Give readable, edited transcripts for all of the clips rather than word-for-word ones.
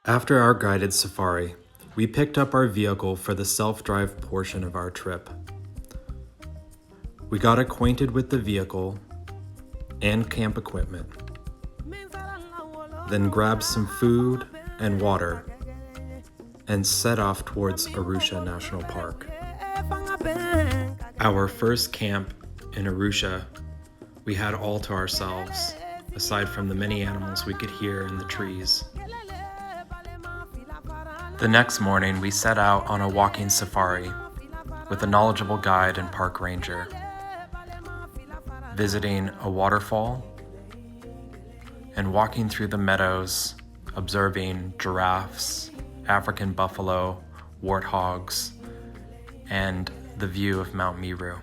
After our guided safari, we picked up our vehicle for the self-drive portion of our trip. We got acquainted with the vehicle and camp equipment, then grabbed some food and water and set off towards Arusha National Park. Our first camp in Arusha, we had all to ourselves, aside from the many animals we could hear in the trees. The next morning, we set out on a walking safari with a knowledgeable guide and park ranger, visiting a waterfall and walking through the meadows, observing giraffes, African buffalo, warthogs, and the view of Mount Meru.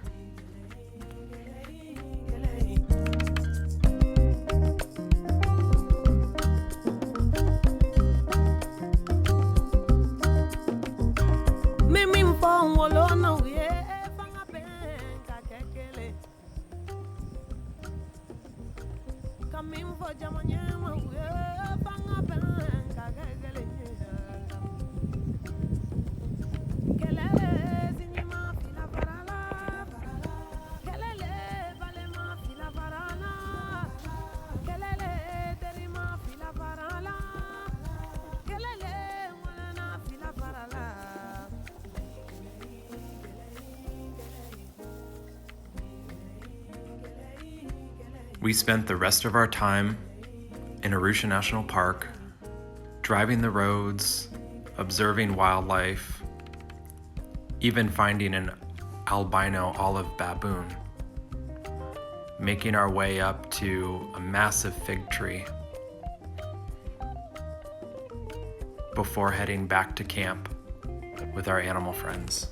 We spent the rest of our time in Arusha National Park, driving the roads, observing wildlife, even finding an albino olive baboon, making our way up to a massive fig tree before heading back to camp with our animal friends.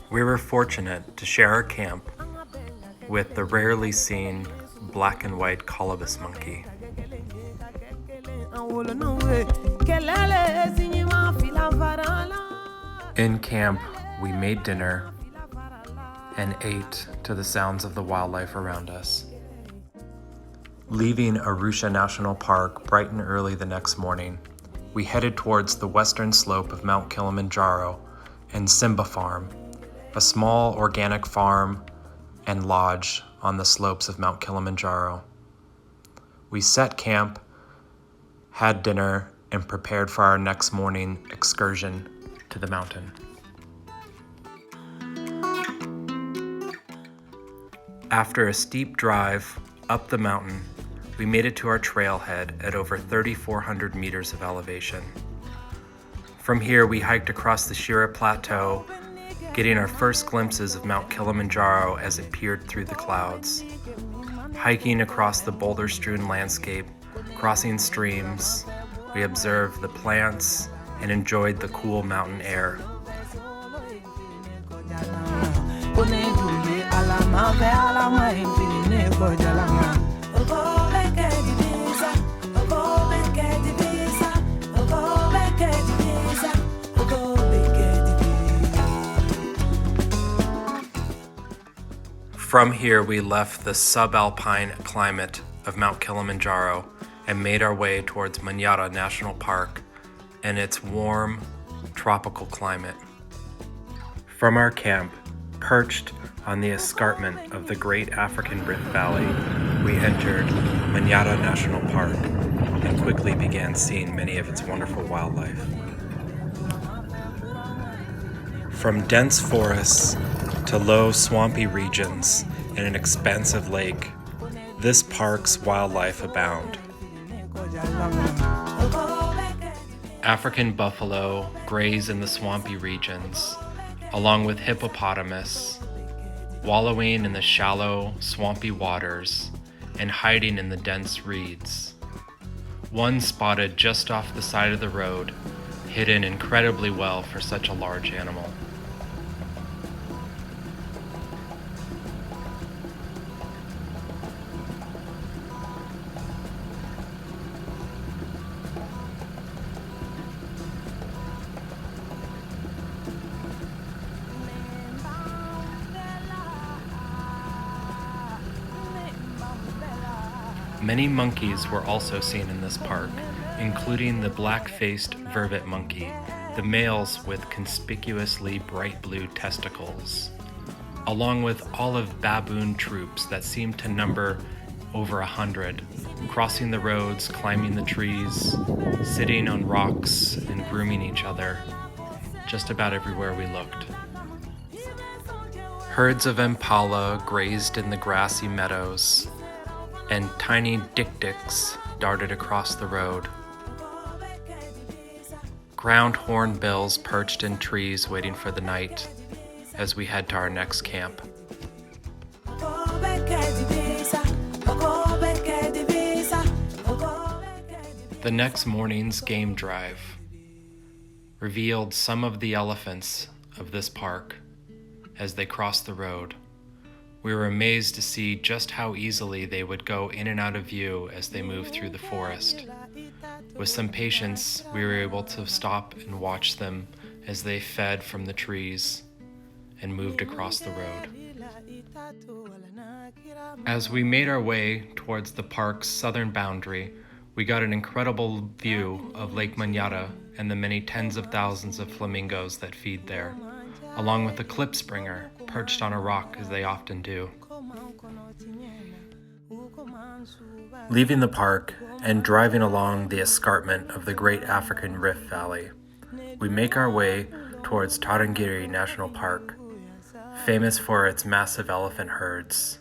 We were fortunate to share our camp with the rarely seen black and white colobus monkey. In camp, we made dinner and ate to the sounds of the wildlife around us. Leaving Arusha National Park bright and early the next morning, we headed towards the western slope of Mount Kilimanjaro and Simba Farm, a small organic farm and lodge on the slopes of Mount Kilimanjaro. We set camp, had dinner, and prepared for our next morning excursion to the mountain. After a steep drive up the mountain, we made it to our trailhead at over 3,400 meters of elevation. From here, we hiked across the Shira Plateau, getting our first glimpses of Mount Kilimanjaro as it peered through the clouds. Hiking across the boulder-strewn landscape, crossing streams, we observed the plants and enjoyed the cool mountain air. From here, we left the subalpine climate of Mount Kilimanjaro and made our way towards Manyara National Park and its warm, tropical climate. From our camp, perched on the escarpment of the Great African Rift Valley, we entered Manyara National Park and quickly began seeing many of its wonderful wildlife. From dense forests to low, swampy regions and an expansive lake, this park's wildlife abound. African buffalo graze in the swampy regions, along with hippopotamus, wallowing in the shallow, swampy waters and hiding in the dense reeds. One spotted just off the side of the road, hidden incredibly well for such a large animal. Many monkeys were also seen in this park, including the black-faced vervet monkey, the males with conspicuously bright blue testicles, along with olive baboon troops that seemed to number over 100, crossing the roads, climbing the trees, sitting on rocks, and grooming each other, just about everywhere we looked. Herds of impala grazed in the grassy meadows, and tiny dik-diks darted across the road. Ground hornbills perched in trees waiting for the night as we head to our next camp. The next morning's game drive revealed some of the elephants of this park as they crossed the road. We were amazed to see just how easily they would go in and out of view as they moved through the forest. With some patience, we were able to stop and watch them as they fed from the trees and moved across the road. As we made our way towards the park's southern boundary, we got an incredible view of Lake Manyara and the many tens of thousands of flamingos that feed there, along with a klipspringer perched on a rock as they often do. Leaving the park and driving along the escarpment of the Great African Rift Valley, we make our way towards Tarangire National Park, famous for its massive elephant herds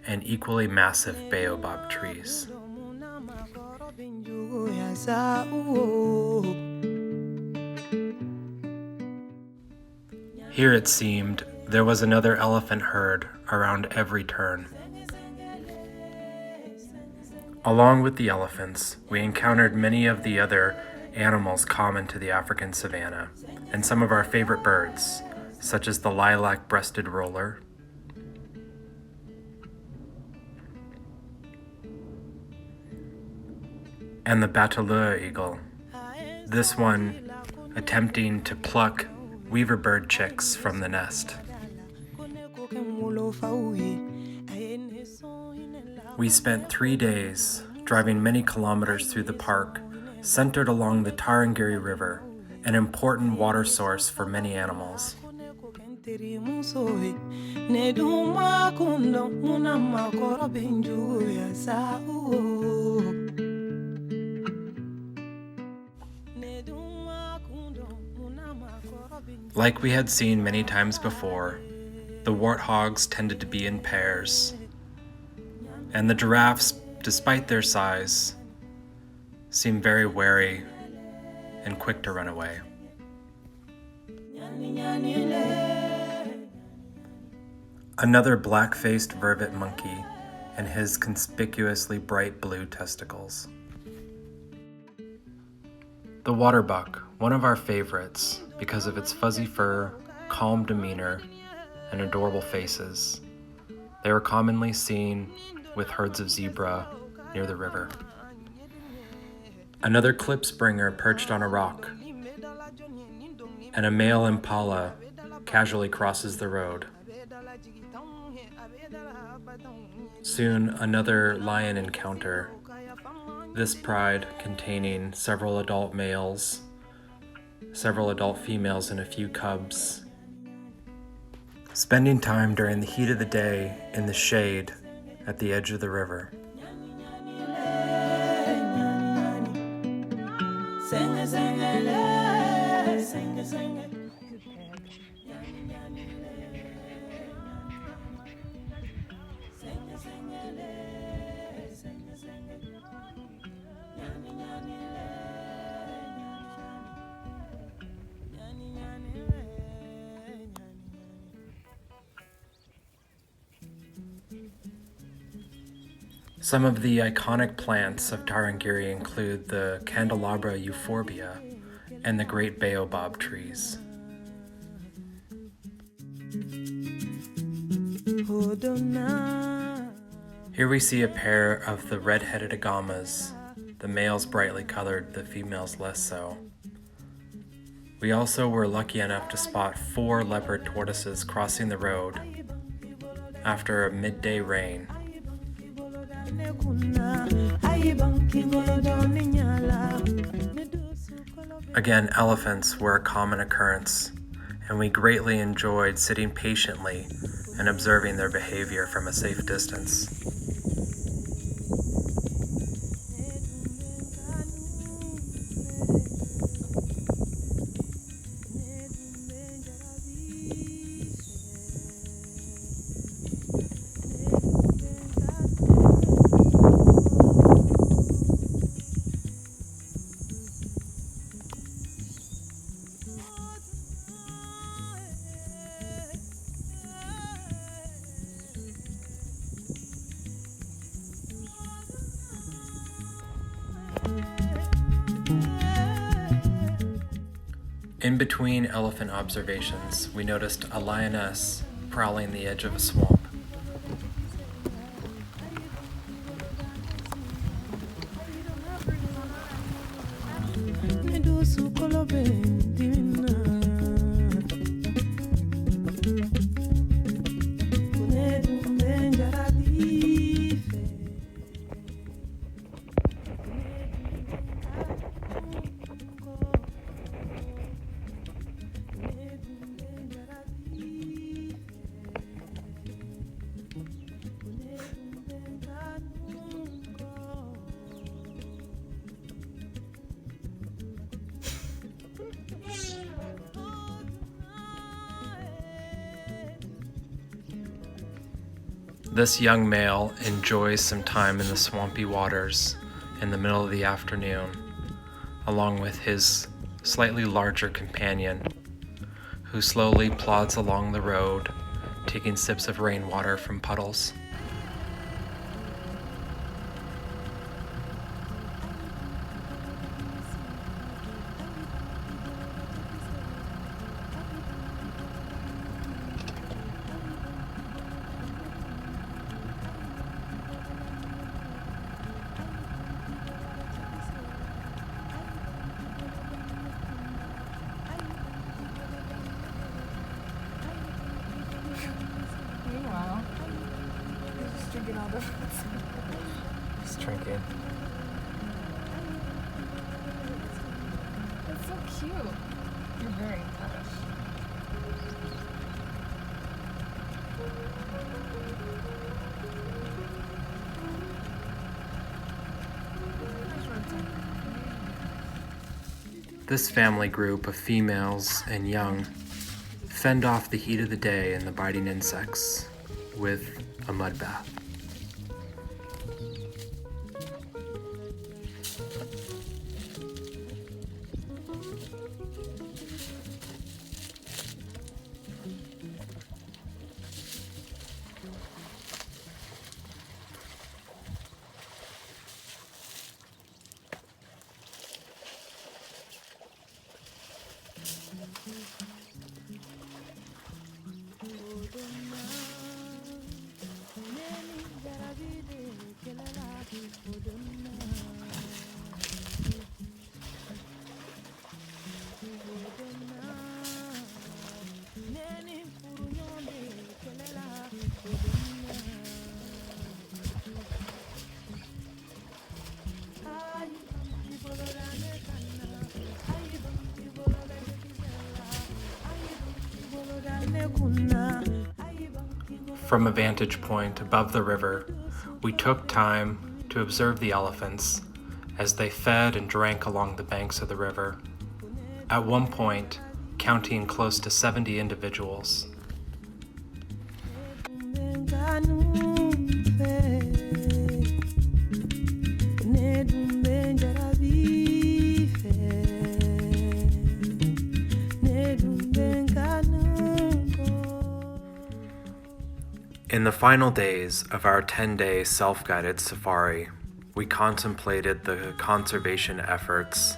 and equally massive baobab trees. Here it seemed there was another elephant herd around every turn. Along with the elephants, we encountered many of the other animals common to the African savanna, and some of our favorite birds, such as the lilac-breasted roller, and the bateleur eagle, this one attempting to pluck weaver bird chicks from the nest. We spent 3 days driving many kilometers through the park, centered along the Tarangire River, an important water source for many animals. Like we had seen many times before, the warthogs tended to be in pairs, and the giraffes, despite their size, seemed very wary and quick to run away. Another black-faced vervet monkey and his conspicuously bright blue testicles. The waterbuck, one of our favorites because of its fuzzy fur, calm demeanor, and adorable faces. They were commonly seen with herds of zebra near the river. Another klipspringer perched on a rock, and a male impala casually crosses the road. Soon another lion encounter, this pride containing several adult males, several adult females, and a few cubs. Spending time during the heat of the day in the shade at the edge of the river. Some of the iconic plants of Tarangire include the candelabra euphorbia and the great baobab trees. Here we see a pair of the red-headed agamas, the males brightly colored, the females less so. We also were lucky enough to spot 4 leopard tortoises crossing the road after a midday rain. Again, elephants were a common occurrence, and we greatly enjoyed sitting patiently and observing their behavior from a safe distance. In between elephant observations, we noticed a lioness prowling the edge of a swamp. This young male enjoys some time in the swampy waters in the middle of the afternoon, along with his slightly larger companion, who slowly plods along the road, taking sips of rainwater from puddles. He's drinking. That's so cute. You're very British. This family group of females and young fend off the heat of the day and the biting insects with a mud bath. From a vantage point above the river, we took time to observe the elephants as they fed and drank along the banks of the river, at one point counting close to 70 individuals. In the final days of our 10-day self-guided safari, we contemplated the conservation efforts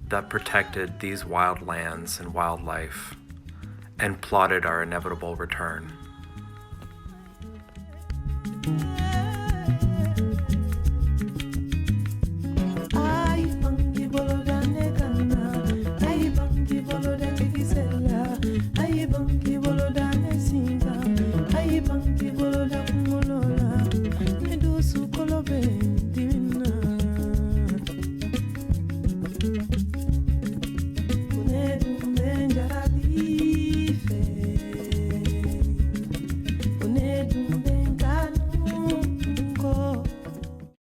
that protected these wild lands and wildlife, and plotted our inevitable return.